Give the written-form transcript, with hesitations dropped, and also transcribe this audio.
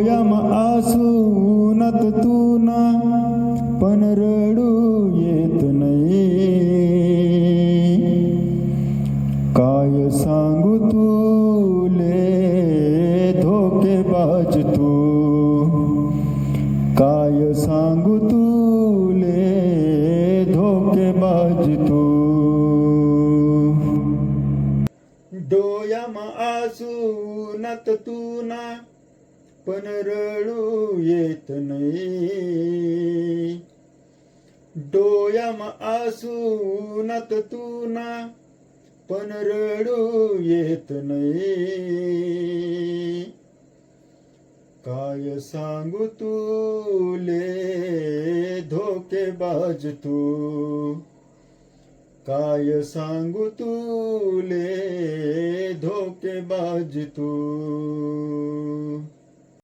डोळ्याम आसूनात तू ना पण रडू येत नाही. काय सांगू तुले धोकेबाज तू, काय सांगू तुले धोकेबाज तू. डोळ्याम आसूनात तू ना पण रडू येत नाही. डोळ्याम आसूनात तू ना पण रडू येत नाही. काय सांगू तुले धोकेबाज तू, काय सांगू तुले धोकेबाज तू.